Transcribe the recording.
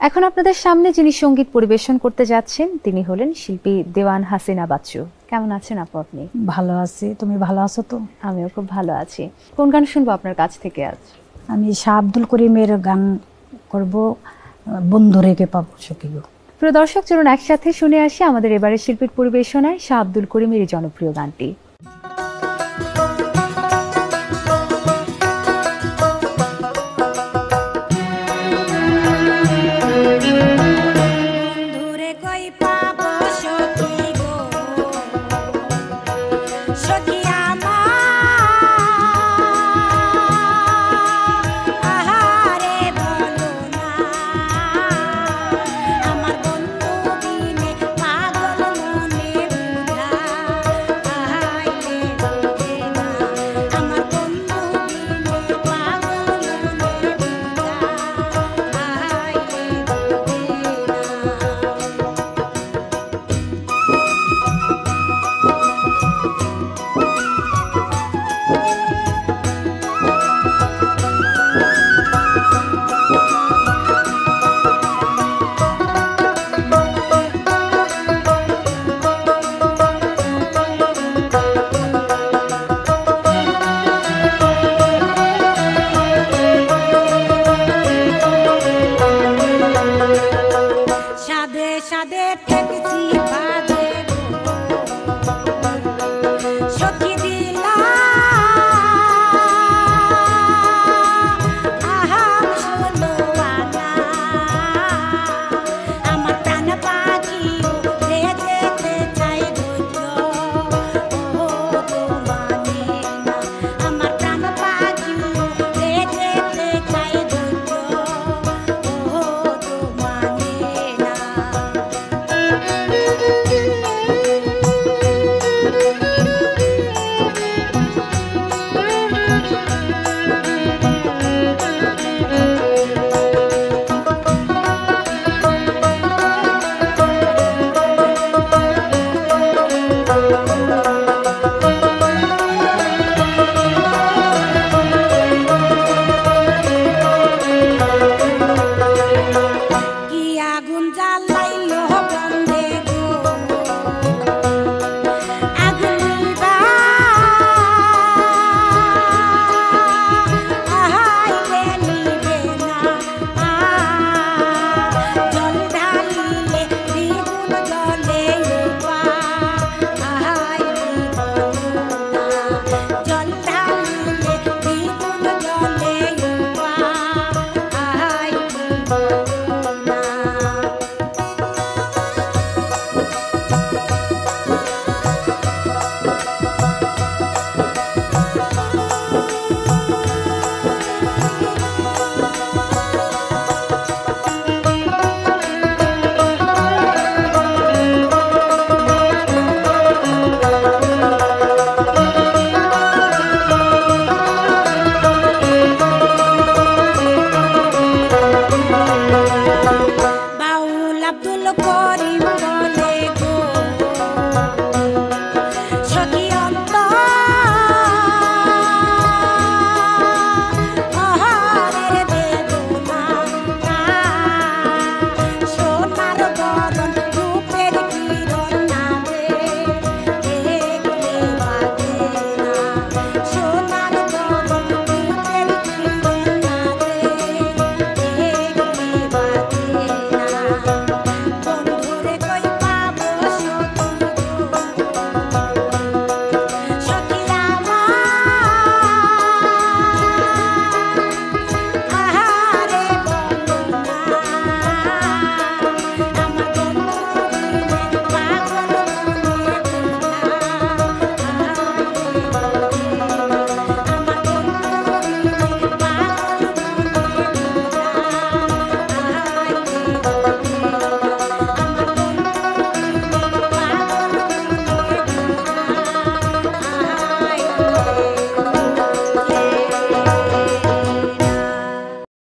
এখন আপনাদের সামনে যিনি সঙ্গীত পরিবেশন করতে যাচ্ছেন তিনি হলেন শিল্পী দেওয়ান হাসিনা বাচ্চু। কেমন আছেন আপু আপনি? ভালো আছি, তুমি ভালো আছো তো? আমিও খুব ভালো আছি। কোন গান শুনবো আপনার কাছ থেকে আজ? আমি শাহ আব্দুল করিমের গান করব, বন্ধু রেখে পাবো সখী গো। প্রিয় দর্শক, চলুন একসাথে শুনে আসি আমাদের এবারের শিল্পীর পরিবেশনায় শাহ আব্দুল করিমের এই জনপ্রিয় গানটি। সাদে সাদে ঠেকছি